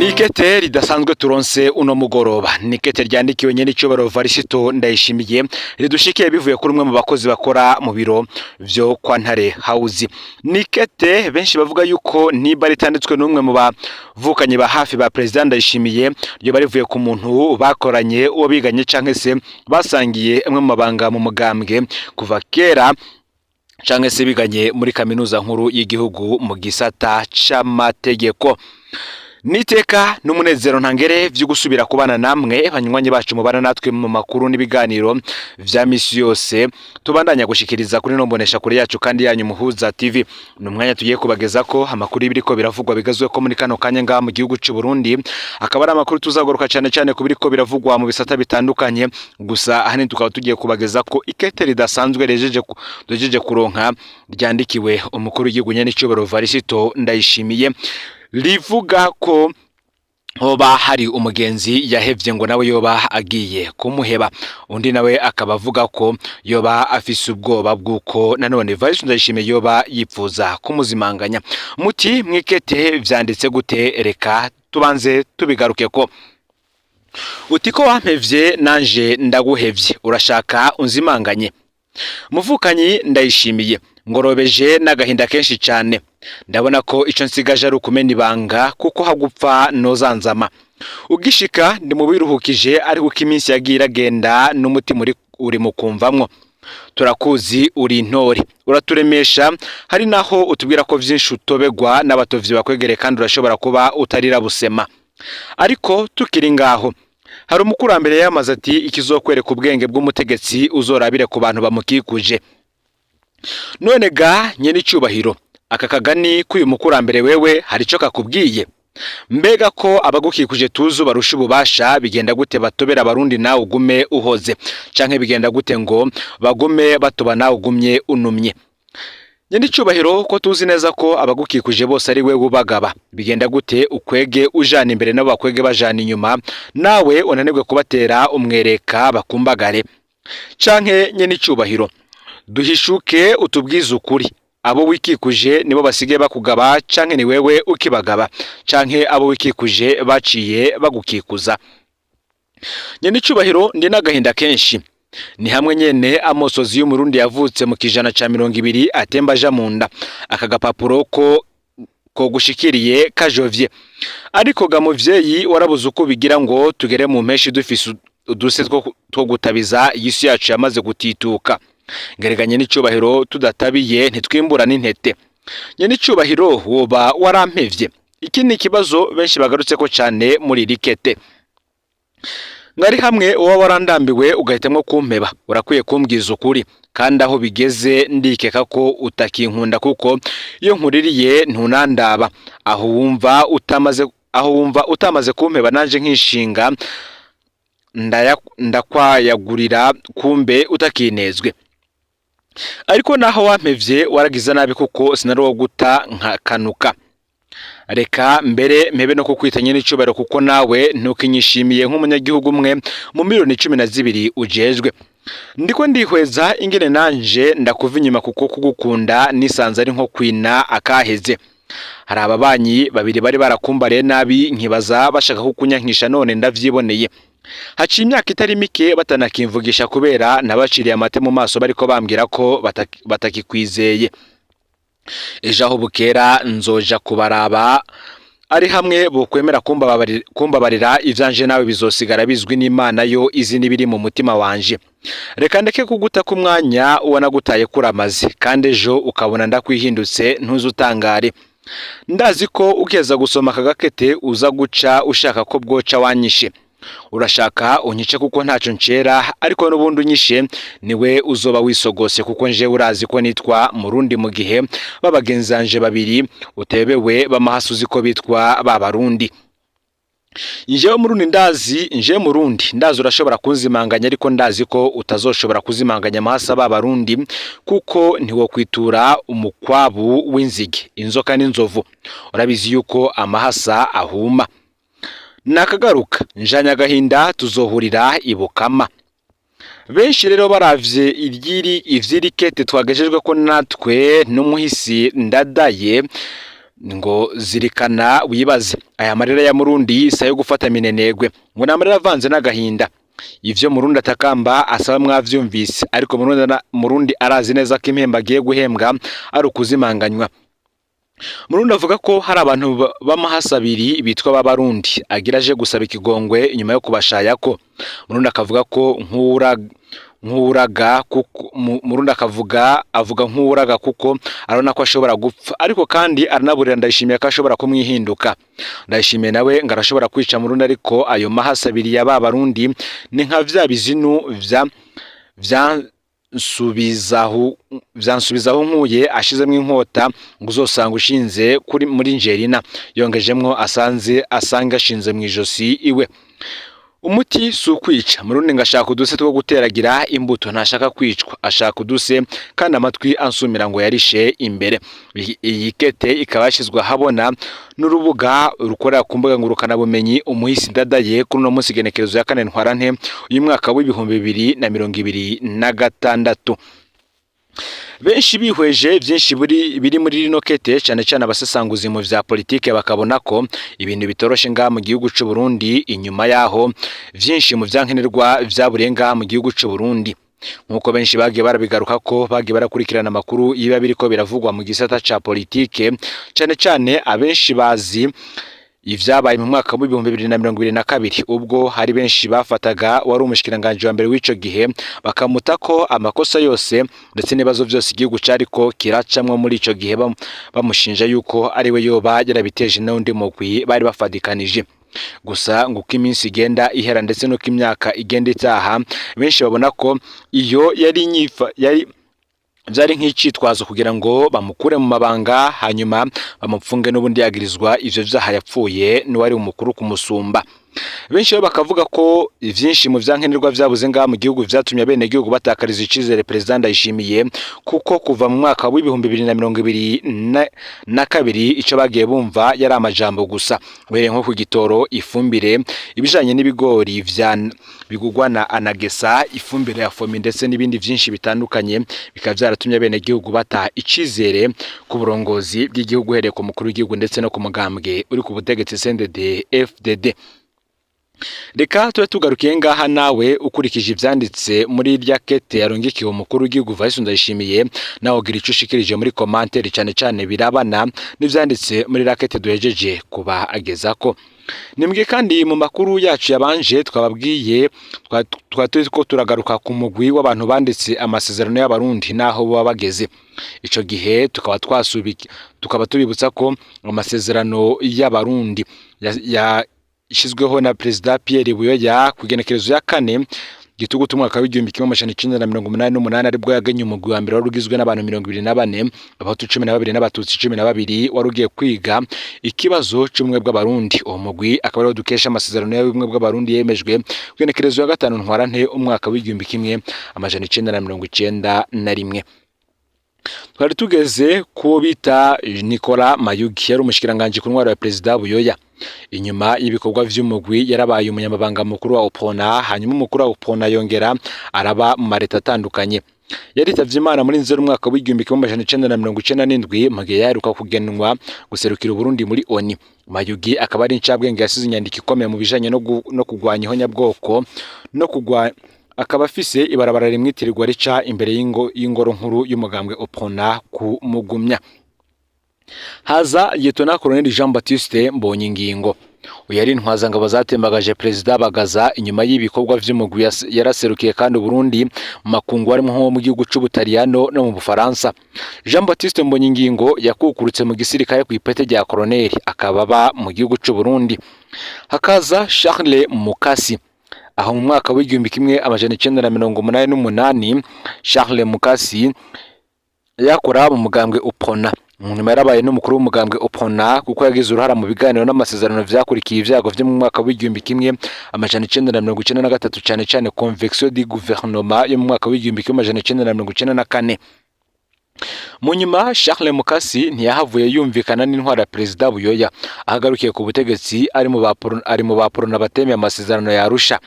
Nikete ridasanzwe turonse uno mugoroba. Nikete ryandikiwe nyene icobaro Varisito Ndayishimiye ridushikiye bivuye kuri umwe mu bakozi bakora mu biro vyo kwa Ntare House. Nikete benshi bavuga yuko niba ritanditswe n'umwe mu bavukanye ba hafi ba President Ndayishimiye ryo barivuye ku muntu bakoranye uwo biganye canke se basangiye amwe mu mabanga mu mugambwe kuva kera canke se biganye muri kaminuza nkuru y'igihugu mu gisata c'amategeko. Niteka n'umunezero ntangere vyo gusubira kubana namwe banywanyi bacu mubana natwe mu makuru n'ibiganiro vya misi yose tubandanya gushikiriza kuri nombonesha kuri yacu kandi yanyu Muhuza TV. Numwanya tugiye kubageza ko amakuru ibiriko biravugwa bigazwe ko muri kano kanya nga mu gihugu c'u Burundi, akaba ari amakuru tuzagaruka cyane ku biriko biravugwa mu bisata bitandukanye. Gusa ahani tukaba tugiye kubageza ko ikete ridasanzwe rejeje kuronka ryandikiwe umukuru w'igihugu nyene icobero Varisito Ndayishimiye rivuga ko hoba hari umugenzi yahevye ngo nawe yoba agiye kumuheba. Undi nawe akaba avuga ko yoba afise ubwoba bw'uko nanone Varisito Ndayishimiye yoba yipfuza kumuzimanganya. Muti mwikete vyanditse gute? Reka tubanze tubigaruke ko utiko wampevye nanje ndaguhevye urashaka unzimanganye. Muvukanyi Ndayishimiye ngorobeje n'agahinda kenshi cyane, ndabona ko ico nsigaje ari ukumena ibanga kuko hagupfa nozanzama. Ugishika ndi mu biruhukije ari uko iminsi yagira genda n'umutima uri mu kumvamwo. Turakuzi uri intore uraturemesha, hari naho utubwira ko vyinshi utobegwa n'abatovyi bakwegere kandi urashobora kuba utarira busema. Ariko tukiri ngaho hari umukurambere yamaze ati ikizokwereka ubwenge bw'umutegetsi uzorabire ku bantu bamukikuje. None ga nyene icubahiro aka kagani k'uyu mukurambere wewe hari ico kakubwiye? Mbega ko abagukikuje tuzu barusha ububasha bigenda gute batobera abarundi nawe ugume uhoze, canke bigenda gute ngo bagume batoba nawe ugumye unumye? Nyene icubahiro ko tuzi neza ko abagukikuje bose ari wewe ubagaba, bigenda gute ukwege ujana imbere nabo bakwege bajana inyuma nawe unanirwe kubatera umwereka bakumbagare? Canke nyene icubahiro duhishuke utubwize ukuri, abo wikikuje nibo basige bakugaba canke ni wewe ukibagaba, canke abo wikikuje baciye bagukikuza? Nyene icubahiro ndi n'agahinda kenshi, ni hamwe nyene amosozi y'umurundi yavutse mu kijana ca 200 atemba aja munda aka gapapuro ko gushikiriye kajovye. Ariko ga muvyeyi warabuze uko bigira ngo tugere mu mpeshi dufise uduse two gutabiza yisi yacu yamaze gutituka. Ngereganye n'icubahiro tudatabiye ntitwimbura n'intete. Nyene icubahiro woba warampevye? Iki ni kibazo benshi bagarutse ko cyane muri rikete. Ngari hamwe uwa warandambiwe ugahitemwo kumpeba, urakwiye kumbwiza ukuri kandi aho bigeze ndikeka ko utakinkunda kuko iyo nkuririye ntunandaba. Aho wumva utamaze kumpeba nanje nkishinga ndakwayagurira kumbe utakinezwe. Ariko naho wampevye waragiza nabi kuko sinarowo guta nkakanuka. Reka mbere mpebe no kukwitanye n'icubahiro kuko nawe ntukinyishimiye nk'umunyagihugu umwe mu miliyoni 12 ujejwe. Ndiko ndihweza ingene nanje ndakuva inyuma kuko kugukunda nisanze ari nko kwina akaheze. Hari ababanyi babiri bari barakumbariye nabi nkibaza bashaka kukunyankisha, none ndavyiboneye. Haciye imyaka itari mike batanakimvugisha kubera nabaciriye amate mu maso bariko bambwira ko batakikwizeye. Ejo aho bukera nzoja kubaraba ari hamwe bokwemera kumbabarira ivyanje nawe bizosigara bizwi n'Imana yo izi nibiri mu mutima wanje. Reka ndeke kuguta ku mwanya wanagutaye kuramaze kandi ejo ukabona ndakwihindutse ntuzutangare. Ndazi ko ukeza gusoma kagakete uza guca ushaka ko bwoca wanyishe. Urashaka unyice kuko ntaco ncera, ariko n'ubundi unyishe niwe uzoba wisogose kuko nje urazi ko nitwa Murundi mu gihe babagenzanje babiri utebewe bamahasuzi ko bitwa babarundi. Nje Murundi ndazi urashobora kunzimanganya, ariko ndazi ko utazoshobora kuzimanganya amahasa babarundi kuko ntiwo kwitura umukwabu w'inzige, inzoka n'inzovu. Urabizi yuko amahasa ahuma. Nakagaruka njanya agahinda tuzohurira ibukama. Benshi rero baravye ivyirikete twagejejwe ko natwe n'umuhisi ndadaye ngo zirikana wibaze. Aya marira ya Murundi isa yo gufata minenegwe, ngo namarira avanze n'agahinda. Ivyo Murundi atakamba asaba mwavyumvise, ariko Murundi arazi neza ko impemba agiye guhembwa ari ukuzimanganywa. Murundi avuga ko hari abantu b'amahasabiri bitwa b'abarundi agiraje gusaba ikigongwe inyuma yo kubashaya ko. Murundi akavuga ko nk'uraga kuko Murundi avuga nk'uraga kuko arona ko ashobora gupfa, ariko kandi aranaburira Ndayishimiye ko ashobora kumwihinduka. Ndayishimiye nawe ngo arashobora kwica Murundi, ariko ayo mahasabiri ya Barundi ni nka vya bizinu vyansubizaho nkuye ashizemwe inkota ngo uzosanga ushinze kuri muri Ngerina, yongejemwo asanga ashinze mu ijosi iwe. Umuti si ukwica. Murundi ngashaka uduse two guteragira imbuto, ntashaka kwicwa, ashaka uduse kandi amatwi ansumira ngo yarishe imbere. Iyi kete ikaba yashizwe habona n'urubuga rukorera ku mbuga ngurukana bumenyi Umuhisi Ndadaye kuri no munsi genekerezo ya 4 Ntwarante uyu mwaka w'2026. Benshi bihweje byinshi biri muri rino kete, cyane cyane abasesanguzi mu vya politike bakabona ko ibintu bitoroshe nga mu gihugu c'u Burundi. Inyuma yaho byinshi mu vyankenerwa vyaburenga mu gihugu c'u Burundi, nkuko benshi bagiye barabigaruka ko bagiye barakurikirana amakuru yiba biriko biravugwa mu gisata ca politike, cyane cyane abenshi bazi ivyabaye mu mwaka wa 2022 ubwo hari benshi bafataga wari umushikiranganje wa mbere w'ico gihe bakamutako amakosa yose ndetse n'ibazo byose igihugu cariko kiracamwe muri ico gihe, bamushinja yuko ari we yoba yarabiteje n'undi mugwi bari bafadikanije. Gusa ngo uko iminsi igenda ihera ndetse no kimyaka igenda itaha, benshi babona ko iyo yari byari nk'icitwazo kugira ngo bamukure mu mabanga hanyuma bamupfunge n'ubundi yagirizwa ivyo vyaha yapfuye n'uwari umukuru kumusumba. Benshi bakavuga ko ivyinshi mu vyankenerwa vyabuze nga mu gihugu vyatumye bene gihugu batakariza icizere President Ndayishimiye, kuko kuva mu mwaka wa 2022 ico bagiye bumva yari amajambo gusa, were nko ku gitoro, ifumbire, ibijanye n'ibigori bigugwa na Anagesa, ifumbire ya Fomi ndetse n'ibindi vyinshi bitandukanye, bikaba vyaratumye bene gihugu bata icizere ku burongozi bw'igihugu hereye ku mukuru w'igihugu ndetse no ku mugambwe uri ku butegetsi CNDD FDD. Reka tuwe tugarukiye ngaha nawe ukurikije ivyanditse muri irya kete yarongekiwe umukuru w'igihugu Vice Ndayishimiye, nawe gira ico ushikirije muri commentaire, cyane cyane birabana n'ivyanditse muri rakete duhejeje kuba agezako. Nimbwe kandi mu makuru yacu yabanje twababwiye ko turagaruka ku mugwi w'abantu banditse amasezerano y'abarundi naho baba bageze. Ico gihe tukaba tubibutsa ko amasezerano y'abarundi ishizweho na President Pierre Buyoya kugenekerezo ya 4 Gitugutu mwaka w'1988 aribwo yaganye umugwi wa mbere warugizwe n'abantu 24, abahutu 12 n'abatutsi 12 warugiye kwiga ikibazo cy'umwe bw'abarundi. Uwo mugwi akaba ari dukesha amasezerano y'ubumwe bw'abarundi yemejwe kugenekerezo ya 5 Ntwarante umwaka w'1991. Twari tugeze ko bita Nicolas Mayugi yari umushikiranganje ku ntwaro ya President Buyoya. Inyuma y'ibikorwa vy'umugwi yarabaye umunyamabanga mukuru wa Opona, hanyuma umukuru wa Opona yongera araba mu mareta atandukanye. Yaritavye Imana muri Nzeri umwaka w'1997 mu gihe yaheruka kugenwa guserukira Burundi muri ONU. Mayugi akaba ari incabwenge yasize inyandiko ikomeye mu bijanye no kugwanya ihonyabwoko no kugwanya, akaba afise ibarabara rimwitirirwa rica imbere y'ingoro nkuru y'umugambwe Opona ku Mugumya. Haza Lieutenant Colonel Jean Baptiste Mbonyingingo, uyari intwazangabo zatembagaje President Bagaza inyuma y'ibikorwa vy'umugwi yaraserukiye kandi Burundi mu makungu ari mu gihugu c'Ubutaliyano no mu Bufaransa. Jean Baptiste Mbonyingingo yakukurutse mu gisirikare ku ipete rya Colonel, akababa mu gihugu c'u Burundi. Hakaza Charles Mukasi, aho mu mwaka w'1988 Charles Mukasi yakora mu mugambwe Opona. Nyuma yarabaye n'umukuru w'umugambwe Opona kuko yagize uruhara mu biganiro n'amasezerano vyakurikiye ivyago vyo mu mwaka w'1993 cyane cyane convection du gouvernement yo mu mwaka w'1994. Mu nyuma Charles Mukasi ntiyahavuye yumvikana n'intwara ya President Buyoya, ahagarukiye ku butegetsi ari mu baporona batemeye amasezerano ya Arusha.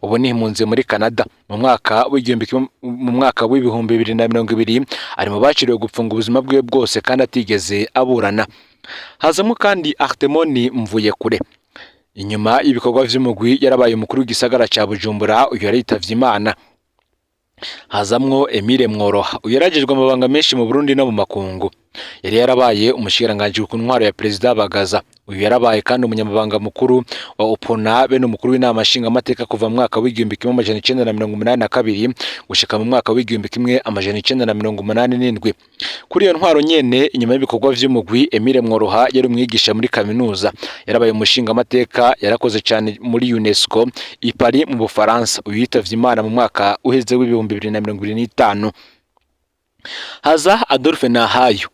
Ubu ni impunzi muri Canada. Mu mwaka w'2020 ari mu baciriwe gupfunga ubuzima bwe bwose kandi atigeze aburana. hazamo kandi Artemoni Mvuyekure. Inyuma y'ibikorwa vy'umugwi yarabaye umukuru w'igisagara ca Bujumbura, uyu yaritavye Imana. Hazamwo Emile Mworoha, uyu yarajejwe amabanga menshi mu Burundi no mu makungu. Yari yarabaye umushikiranganji ku ntwaro ya Perezida Bagaza. Uyu yarabaye kandi umunyamabanga mukuru wa UPONA be n'umukuru w'inama nshingamateka kuva mu mwaka w'igihumbi kimwe amajana 1982 gushika mu mwaka w'igihumbi kimwe amajana 1987. Kuri iyo ntwaro nyene, inyuma y'ibikorwa vy'umugwi, Emile Mworoha yari umwigisha muri kaminuza, yarabaye umushingamateka, yarakoze cyane muri UNESCO i Paris mu Bufaransa. Uyu yitavye Imana mu mwaka uheze w'ibihumbi 2025. Haza Adolphe Nahayo,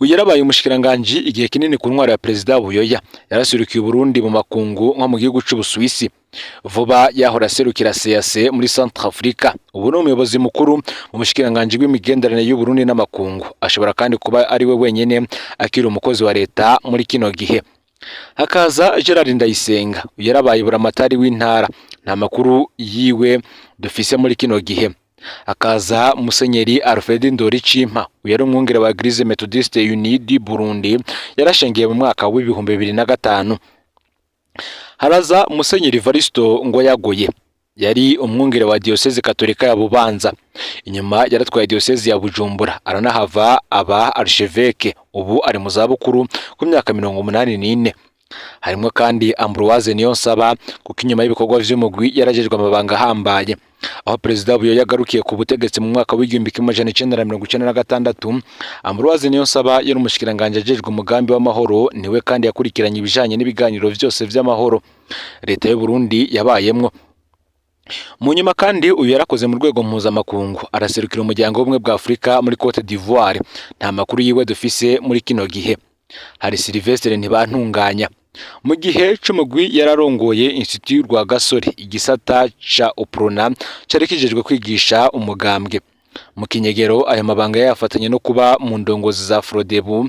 uyu yarabaye umushikiranganji igihe kinini ku ntwaro ya Perezida Buyoya. Yarasurukiye Burundi mu makungu nko mu gihugu c'Ubusuwisi. Vuba yahora aserukira CAC muri Centrafrica. Ubu ni umuyobozi mukuru mu mushikiranganji w'imigenderanire y'u Burundi n'amakungu. Ashobora kandi kuba ari we wenyene akiri umukozi wa leta muri kino gihe. Hakaza Gerard Ndayisenga, uyu yarabaye buramatari w'intara. Nta makuru yiwe dufise muri kino gihe. Hakaza Musenyeri Alfred Ndoricimpa, uyu yari umwungere wa Eglise Methodiste Unie du Burundi, yarashengiye mu mwaka w'ibihumbi 2005. Haraza Musenyeri Evaristo Ngoyagoye, yari umwungere wa Diocese Katolika ya Bubanza. Inyuma yaratwaye Diocese ya Bujumbura, aranahava aba archevêque. Ubu ari mu zabukuru ku myaka 84. Harimo kandi Ambroise Niyonsaba, kuko inyuma y'ibikorwa vy'umugwi yarajejwe amabanga ahambaye. Aho Perezida Buyoya yagarukiye ku butegetsi mu mwaka w'igihumbi kimwe amajana 1996, Ambroise Niyonsaba yari umushikiranganje ajejwe umugambi w'amahoro. Niwe kandi yakurikiranye ibijanye n'ibiganiro vyose vy'amahoro leta y'u Burundi yabayemwo. Mu nyuma kandi uyu yarakoze mu rwego mpuzamakungu, araserukira umuryango w'ubumwe bwa Afurika muri Cote d'Ivoire. Nta makuru yiwe dufise muri kino gihe. Hari Sylvestre Ntibantunganya, mu gihe c'umugwi yararongoye Institut Rwagasore, igisata ca Oprona cari kijejwe kwigisha umugambwe. Mu kinyegero aya mabanga yafatanye no kuba mu ndongozi za Frodebu,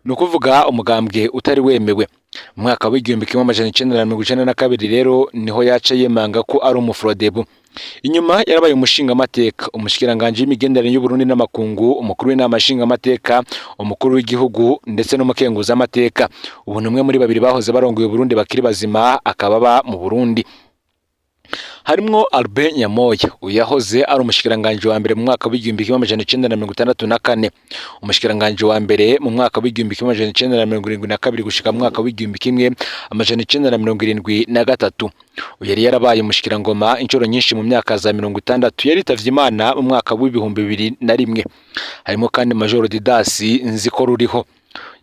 no kuvuga umugambwe utari wemewe. Mu mwaka w'igihumbi kimwe amajana 1992 rero niho yaca yemanga ko ari umufrodebu. Inyuma yarabaye umushingamateka, umushikiranganje w'imigenderanire y'u Burundi n'amakungu, umukuru w'inama nshingamateka, umukuru w'igihugu ndetse n'umukenguza amateka. Ubu numwe muri babiri bahoze barongoye Burundi bakiri bazima, akababa mu Burundi. Harimwo Albert Nyamoya, uyu yahoze ari umushikiranganje wa mbere mu mwaka w'igihumbi kimwe amajana 1964, umushikiranganje wa mbere mu mwaka w'igihumbi kimwe amajana 1972 gushika mu mwaka w'igihumbi kimwe amajana 1973. Uyu yari yarabaye umushikirangoma inshuro nyinshi mu myaka za 60. Yaritavye Imana mu mwaka w'ibihumbi 2001. Harimo kandi Major Didasi Nzikoruriho,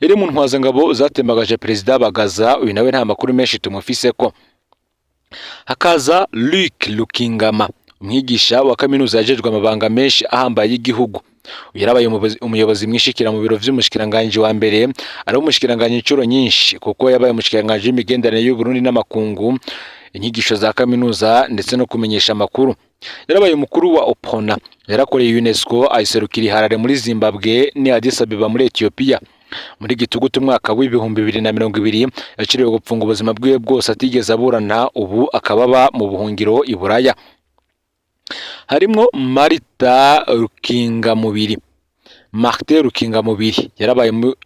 yari mu ntwazangabo zatembagaje Perezida Bagaza. Uyu nawe nta makuru menshi tumufise ko. Hakaza Luc Lukingama, umwigisha wa kaminuza yajejwe amabanga menshi ahambaye y'igihugu. Yarabaye umuyobozi mwishikira mu biro vy'umushikiranganje wa mbere, ari umushikiranganje inshuro nyinshi kuko yabaye umushikiranganje w'imigenderanire y'u Burundi n'amakungu, inyigisho za kaminuza ndetse no kumenyesha amakuru. Yarabaye umukuru wa OPONA, yarakoreye UNESCO, ayiserukira Harare muri Zimbabwe ni Addis Abeba muri Ethiopia. Muri Gitugutu mwaka w'ibihumbi 2020 yaciriwe gupfunga ubuzima bwiwe bwose atigeze aburana. Ubu akababa mu buhungiro i Buraya. Harimwo Martin Rukingamubiri,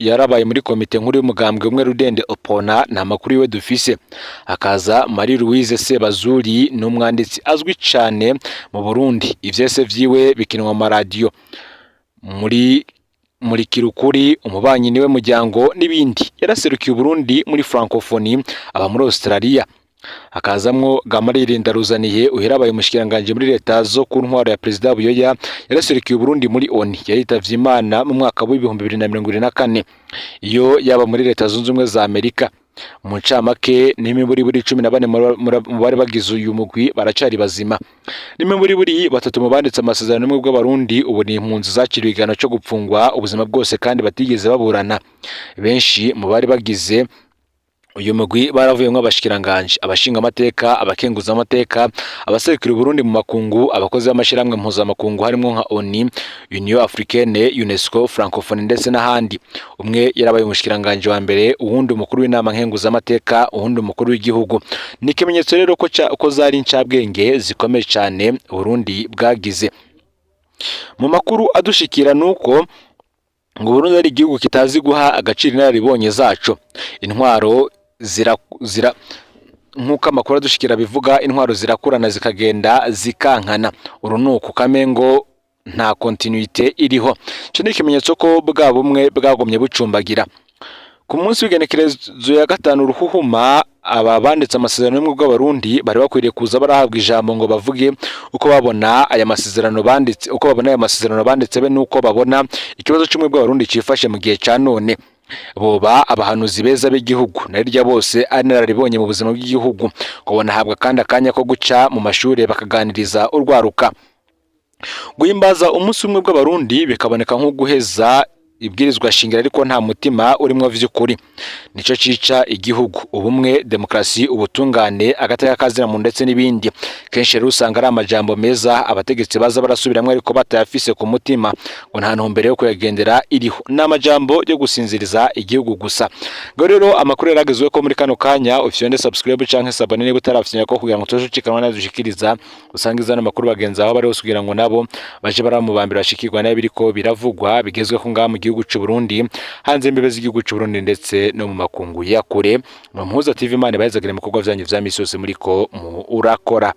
yarabaye muri komite nkuru y'umugambwe umwe Rudende OPONA. Nta makuru yiwe dufise. Hakaza Marie Louise Sebazuri, n'umwanditsi azwi cane mu Burundi. Ivyese vyiwe bikinwa mu radio muri Kirukuri, umubanyi niwe muryango n'ibindi. Yaraserukiye Burundi muri Francophonie, aba muri Australia. Hakazamwo Gamarire Ndaruzaniye, uherabaye umushikiranganje muri leta zo ku ntwaro ya Perezida Buyoya. Yaraserukiye Burundi muri ONU. Yaritavye Imana mu mwaka w'ibihumbi 2024. Iyo yaba muri leta zunze ubumwe za Amerika. Mu ncamake n'imiburi 14 mu bari bagize uyu mugwi baracari bazima. N'imiburi 3 mu banditse amasezerano n'umwe bw'abarundi. Ubu ni impunzi zakiriwe igihano cyo gupfungwa ubuzima bwose kandi batigeze baburana. Benshi mu bari bagize uyu mugwi baravuyemwo abashikiranganje, abashinga amateka, abakenguza amateka, abaserukira Burundi mu makungu, abakozi b'amashiramwe mpuzamakungu harimo nka ONU, Union Africaine, UNESCO, Francophonie ndetse n'ahandi. Umwe yarabaye umushikiranganje wa mbere, uwundi umukuru w'inama nkenguza amateka, uwundi umukuru w'igihugu. Ni ikimenyetso rero ko zari incabwenge zikomeye cyane Burundi bwagize. Mu makuru adushikira nuko ngo Burundi ari igihugu kitazi guha agaciro inararibonye zacu. Intwaro zira nk'uko amakuru adushikira bivuga, intwaro zirakurana zikagenda zikankana. Urunuko kamengo nta continuité iriho. Cyo ni ikimenyetso ko bwa bumwe bwagomye bucumbagira. Ku munsi w'igenekerezo ya 5 Ruhuhuma, aba banditse amasezerano y'ubumwe bw'Abarundi bari bakwiriye kuza barahabwa ijambo ngo bavuge uko babona aya masezerano banditse, be nuko babona ikibazo cy'ubumwe bw'Abarundi cifashe mu gihe ca none. Boba abahanuzi beza b'igihugu narirya bose ari nararibonye mu buzima bw'igihugu, kubona habwa kandi akanya ko guca mu mashuri bakaganiriza urwaruka. Guhimbaza umunsi umwe bw'Abarundi bikaboneka nko guheza ibwirizwa shingiro, ariko nta mutima urimo vy'ukuri. Nico cica igihugu: ubumwe, demokrasi, ubutungane, agateka kazina mu ndetse n'ibindi. Kenshi rero usanga ari amajambo meza abategetsi baza barasubiramwe, ariko batayafise ku mutima, ngo nta ntumbere yo kuyagendera iriho. N'amajambo yo gusinziriza igihugu gusa. Ngo rero amakuru yaragezwe ko muri kano kanya ufyonde subscribe canke sabone niba utarafyinya ko kugira ngo tuzoshikirwa nadushikiriza usangiza n'amakuru bagenza aho bari hose kugira ngo nabo baje baramubambira bashikirwa n'abiriko biravugwa bigezwe ko ngaha mu gihugu cy'u Burundi, hanze imbibe z'igihugu cy'u Burundi ndetse no mu makungu ya kure. Mu Mpuza TV Imana bayizagire mu bikorwa byanyu vya misi yose muriko urakora.